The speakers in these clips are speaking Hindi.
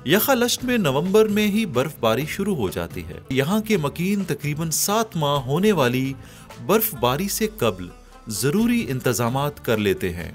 यखालश्त में नवंबर में ही बर्फबारी शुरू हो जाती है। यहाँ के मकीन तकरीबन 7 माह होने वाली बर्फबारी से कब्ल जरूरी इंतजामात कर लेते हैं।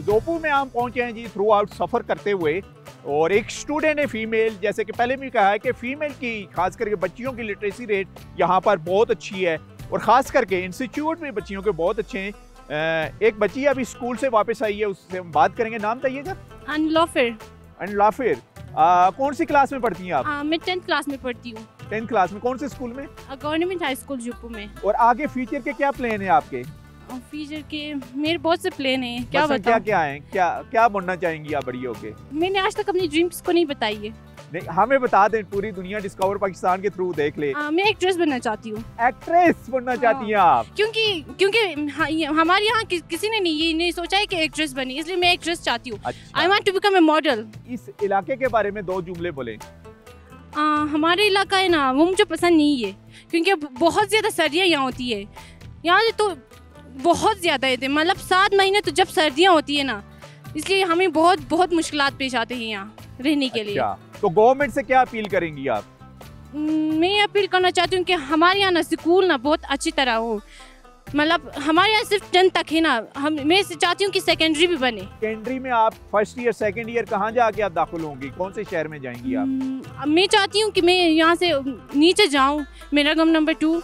जोपुर में हम पहुंचे हैं जी थ्रू आउट सफ़र करते हुए, और एक स्टूडेंट है फीमेल, जैसे कि पहले भी कहा है कि फ़ीमेल की खास करके बच्चियों की लिटरेसी रेट यहाँ पर बहुत अच्छी है, और ख़ास करके इंस्टीट्यूट में बच्चियों के बहुत अच्छे हैं। एक बच्ची अभी स्कूल से वापस आई है, उससे हम बात करेंगे। नाम बताइएगा। अनलाफिर। अनलाफिर, कौन सी क्लास में पढ़ती हैं आप? मैं 10th क्लास में पढ़ती हूँ। 10th क्लास में? कौन से स्कूल में? गवर्नमेंट हाई स्कूल जोपुर में। और आगे फ्यूचर के क्या प्लान है आपके? फ्यूचर के मेरे बहुत से प्लान हैं, क्या बताऊं? क्या हैं? क्या बनना चाहेंगी आप बड़ी होके? मैंने आज तक अपनी ड्रीम्स को नहीं बताई है। नहीं, हमें बता दें, पूरी दुनिया डिस्कवर पाकिस्तान के थ्रू देख ले। मैं एक्ट्रेस बनना चाहती हूँ। एक्ट्रेस बनना चाहती हैं आप? क्योंकि हमारे यहाँ किसी ने ये नहीं सोचा है कि एक्ट्रेस बनी, इसलिए मैं एक्ट्रेस चाहती हूँ। अच्छा। I want to become a model. इस इलाके के बारे में 2 जुमले बोले। हमारे इलाका है ना, वो मुझे पसंद नहीं है, क्योंकि बहुत ज़्यादा सर्दियाँ यहाँ होती है। यहाँ तो बहुत ज़्यादा है, मतलब 7 महीने तो जब सर्दियाँ होती है ना, इसलिए हमें बहुत मुश्किलात पेश आते हैं यहाँ रहने के लिए। तो गवर्नमेंट से क्या अपील करेंगी आप? मैं ये अपील करना चाहती हूँ कि हमारे यहाँ ना स्कूल ना बहुत अच्छी तरह हो, मतलब हमारे यहाँ सिर्फ 10th तक है ना, मैं चाहती हूँ कि सेकेंडरी भी बने। सेकेंडरी में आप फर्स्ट ईयर सेकेंड ईयर कहाँ जाके आप दाखिल होंगी? कौन से शहर में जाएंगी आप? मैं चाहती हूँ कि मैं यहाँ से नीचे जाऊँ, मेरा गम नंबर 2।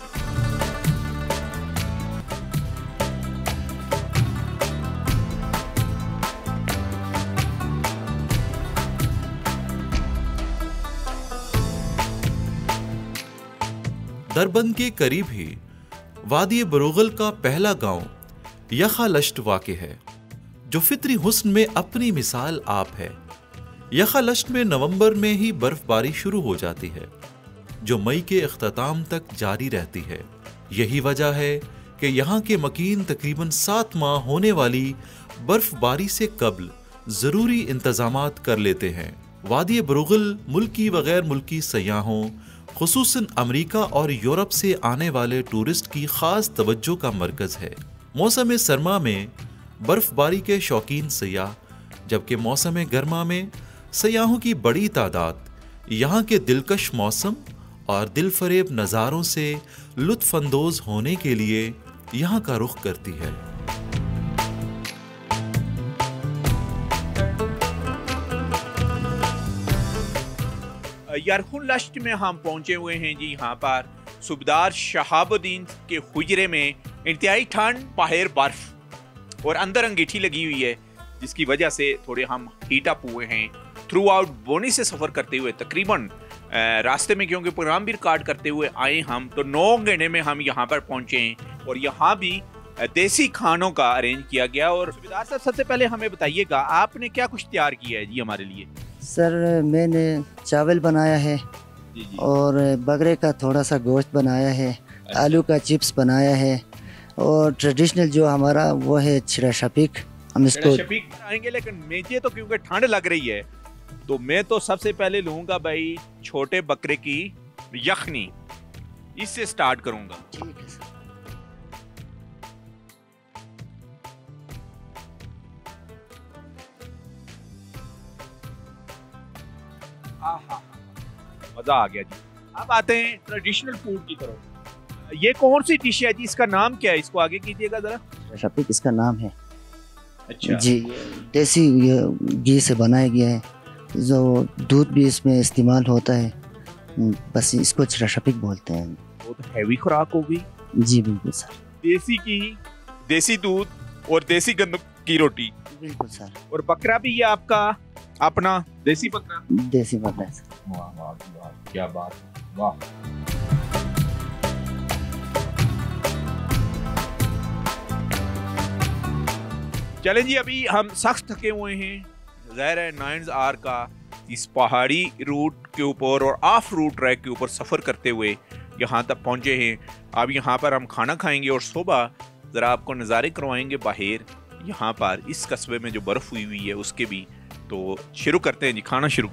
दरबंद के करीब ही वादी बरोगल का पहला गांव यखालश्त वाक़े है, जो फितरी हुस्न में अपनी मिसाल आप है। यखालश्त में नवंबर में ही बर्फबारी शुरू हो जाती है, जो मई के इख्तिताम तक जारी रहती है। यही वजह है कि यहाँ के मकीन तकरीबन 7 माह होने वाली बर्फबारी से कब्ल जरूरी इंतजामात कर लेते हैं। वादी बरोगल मुल्की व गैर मुल्की सयाहों, खुसूसन अमेरिका और यूरोप से आने वाले टूरिस्ट की खास तवज्जो का मरकज है। मौसम सरमा में बर्फबारी के शौकीन सयाह, जबकि मौसम गर्मा में सयाहों की बड़ी तादाद यहाँ के दिलकश मौसम और दिलफरेब नज़ारों से लुत्फानंदोज होने के लिए यहाँ का रुख करती है। यखालश्त में हम पहुंचे हुए हैं जी। यहाँ पर सूबेदार शहाबुद्दीन के हुजरे में इंतहाई ठंड, बाहर बर्फ और अंदर अंगीठी लगी हुई है, जिसकी वजह से थोड़े हम हीट अप हुए हैं। थ्रू आउट बोनी से सफ़र करते हुए तकरीबन रास्ते में, क्योंकि प्रोग्राम भी रिकॉर्ड करते हुए आए हम, तो 9 घंटे में हम यहाँ पर पहुँचे हैं, और यहाँ भी देसी खानों का अरेंज किया गया। और सूबेदार साहब, सबसे पहले हमें बताइएगा, आपने क्या कुछ तैयार किया है जी हमारे लिए? सर, मैंने चावल बनाया है जी। और बकरे का थोड़ा सा गोश्त बनाया है। अच्छा। आलू का चिप्स बनाया है, और ट्रेडिशनल जो हमारा वो है छिरा शपीक। हम इसको आएंगे, लेकिन मुझे तो क्योंकि ठंड लग रही है, तो मैं तो सबसे पहले लूँगा भाई छोटे बकरे की यखनी, इससे स्टार्ट करूँगा। ठीक है सर। मजा आ गया जी। अब आते हैं ट्रेडिशनल फूड की तरफ। ये कौन सी डिश है जी? इसका नाम क्या है? इसको आगे कीजिएगा जरा। शपीक इसका नाम है। अच्छा जी, देसी घी से बनाया गया है, जो दूध भी इसमें इस्तेमाल होता है, बस इसको शपीक बोलते हैं। बहुत हैवी खुराक होगी। जी बिल्कुल सर। देसी घी, देसी दूध और देसी गंदम की रोटी। बिल्कुल सर। और बकरा भी ये आपका अपना देसी बकरा? देसी बकरा है सर। वाह वाह वाह, क्या बात, वाह। चलें जी, अभी हम सख्त थके हुए हैं। ज़ाहिर है 9R का इस पहाड़ी रूट के ऊपर और ऑफ रूट ट्रैक के ऊपर सफ़र करते हुए यहाँ तक पहुँचे हैं। अब यहाँ पर हम खाना खाएंगे और सुबह ज़रा आपको नज़ारे करवाएंगे बाहर, यहाँ पर इस कस्बे में जो बर्फ़ हुई हुई है उसके भी। तो शुरू करते हैं जी, खाना शुरू।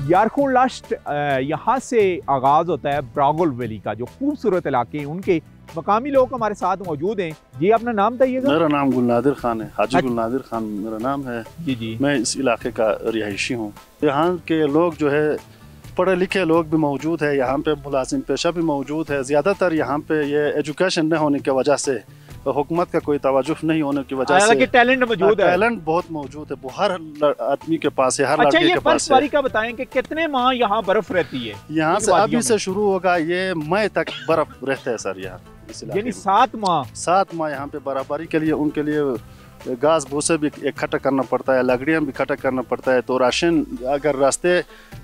यारकून लश्त यहाँ से आगाज़ होता है ब्रागोल वैली का, जो खूबसूरत इलाके हैं उनके। मकामी लोग हमारे साथ मौजूद हैं। जी अपना नाम बताइएगा। मेरा नाम गुलनादिर खान है, हाजी गुलनादिर खान मेरा नाम है। जी जी। मैं इस इलाके का रिहायशी हूँ। यहाँ के लोग जो है पढ़े लिखे लोग भी मौजूद है, यहाँ पे मुलाजिम पेशा भी मौजूद है। ज़्यादातर यहाँ पे ये एजुकेशन न होने की वजह से, हुकूमत का कोई तवज्जुह नहीं होने की वजह से टैलेंट मौजूद है। टैलेंट बहुत मौजूद है, हर आदमी के पास है, हर अच्छा, लड़के ये के पास है। का बताएं कि कितने माह यहाँ बर्फ रहती है? यहाँ से अभी से शुरू होगा, ये मई तक बर्फ रहता है सर यहाँ। यानी 7 माह। 7 माह यहाँ पे बर्फबारी के लिए उनके लिए घास भूसे भी इकट्ठा करना पड़ता है, लकड़ियाँ भी इकट्ठा करना पड़ता है। तो राशन अगर रास्ते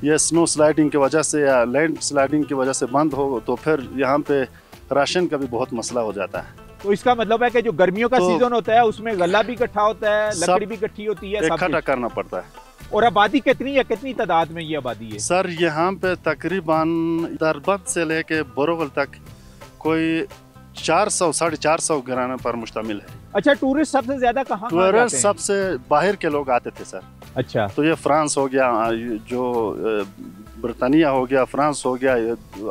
ये स्नो स्लाइडिंग की वजह से या लैंड स्लाइडिंग की वजह से बंद हो तो फिर यहाँ पे राशन का भी बहुत मसला हो जाता है। तो इसका मतलब है कि जो गर्मियों का सीजन होता है उसमें गला भी इकट्ठा होता है, लकड़ी भी इकट्ठी होती है, इकट्ठा करना पड़ता है। और आबादी कितनी है, कितनी तादाद में ये आबादी है? सर यहाँ पे तकरीबन दरबंद से लेके बोरोगल तक कोई 400 साढ़े 400 घराना पर मुश्तमिल है। अच्छा, टूरिस्ट सबसे ज्यादा कहाँ टूरिस्ट सबसे बाहर के लोग आते थे सर। अच्छा, तो ये फ्रांस हो गया, जो ब्रिटानिया हो गया, फ्रांस हो गया,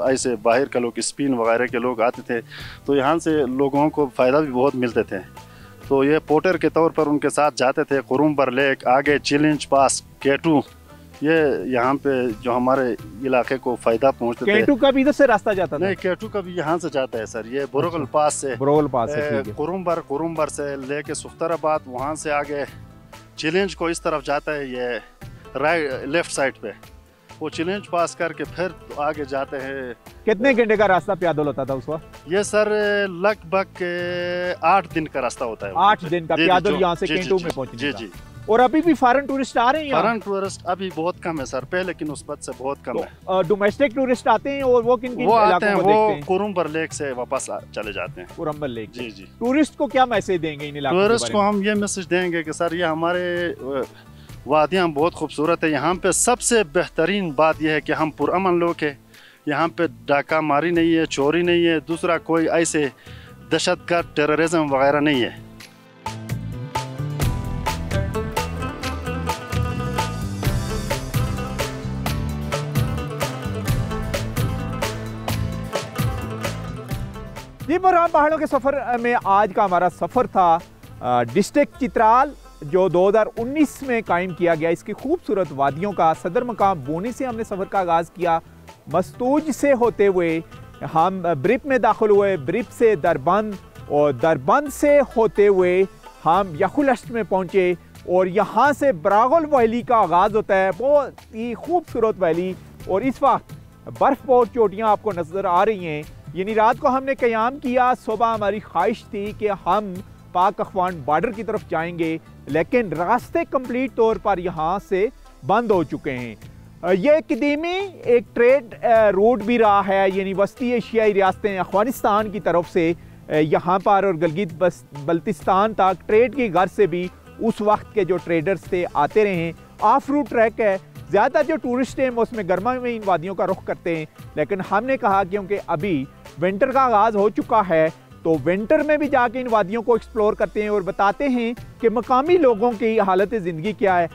ऐसे बाहर के लोग, स्पेन वगैरह के लोग आते थे। तो यहाँ से लोगों को फ़ायदा भी बहुत मिलते थे। तो ये पोर्टर के तौर पर उनके साथ जाते थे। कुरुम्बर लेक, आगे चिलिंज पास, केटू, ये यहाँ पे जो हमारे इलाके को फ़ायदा पहुँचते थे। केटू का भी इधर से रास्ता जाता था? नहीं, केटू का भी यहाँ से जाता है सर। ये बोरोगल पास से, कुरुम्बर से लेके सुख्तराबाद, वहाँ से आगे चिलिंज को इस तरफ जाता है, ये राइट लेफ्ट साइड पे। वो चिलिंज पास करके फिर आगे जाते हैं। कितने घंटे का रास्ता पैदल होता था उस वक्त? ये सर लगभग 8 दिन का रास्ता होता है। 8 दिन का पैदल यहाँ से केटू में पहुँचने का। जी जी। और अभी भी फॉरेन टूरिस्ट आ रहे हैं? फॉरेन टूरिस्ट अभी बहुत कम है सर, पहले की निस्बत से बहुत कम है। डोमेस्टिक टूरिस्ट आते हैं और वो किन आते हैं? वो कुरुम्बर लेक से वापस चले जाते हैं। कुरुम्बर लेक। जी जी। टूरिस्ट को क्या मैसेज देंगे इन इलाकों? टूरिस्ट को हम ये मैसेज देंगे कि सर ये हमारे वादियाँ बहुत खूबसूरत है। यहाँ पे सबसे बेहतरीन बात यह है कि हम पुरअमन लोग हैं। यहाँ पे डाका मारी नहीं है, चोरी नहीं है, दूसरा कोई ऐसे दहशतगर्द टेररिज्म वगैरह नहीं है। जी, बरहाम पहाड़ों के सफ़र में आज का हमारा सफ़र था डिस्ट्रिक्ट चित्राल, जो 2019 में कायम किया गया। इसकी खूबसूरत वादियों का सदर मकाम बोनी से हमने सफ़र का आगाज़ किया। मस्तूज से होते हुए हम ब्रिप में दाखिल हुए, ब्रिप से दरबंद, और दरबंद से होते हुए हम याखुलश्त में पहुँचे। और यहाँ से ब्रागोल वैली का आगाज़ होता है, बहुत ही खूबसूरत वैली। और इस वक्त बर्फ़ बहुत चोटियाँ आपको नज़र आ रही हैं। यानी रात को हमने क़याम किया, सुबह हमारी ख्वाहिश थी कि हम पाक अफगान बॉर्डर की तरफ जाएंगे, लेकिन रास्ते कंप्लीट तौर पर यहाँ से बंद हो चुके हैं। ये कदीमी एक ट्रेड रूट भी रहा है, यानी वस्ती एशियाई रियासतें अफगानिस्तान की तरफ से यहाँ पर और गिलगित बल्तिस्तान तक ट्रेड की गर्ज से भी उस वक्त के जो ट्रेडर्स थे आते रहे हैं। ऑफ रूट ट्रैक है, ज़्यादा जो टूरिस्ट हैं मौसम गर्मा में इन वादियों का रुख करते हैं। लेकिन हमने कहा क्योंकि अभी विंटर का आगाज़ हो चुका है, तो विंटर में भी जाके इन वादियों को एक्सप्लोर करते हैं और बताते हैं कि मकामी लोगों की हालत ज़िंदगी क्या है।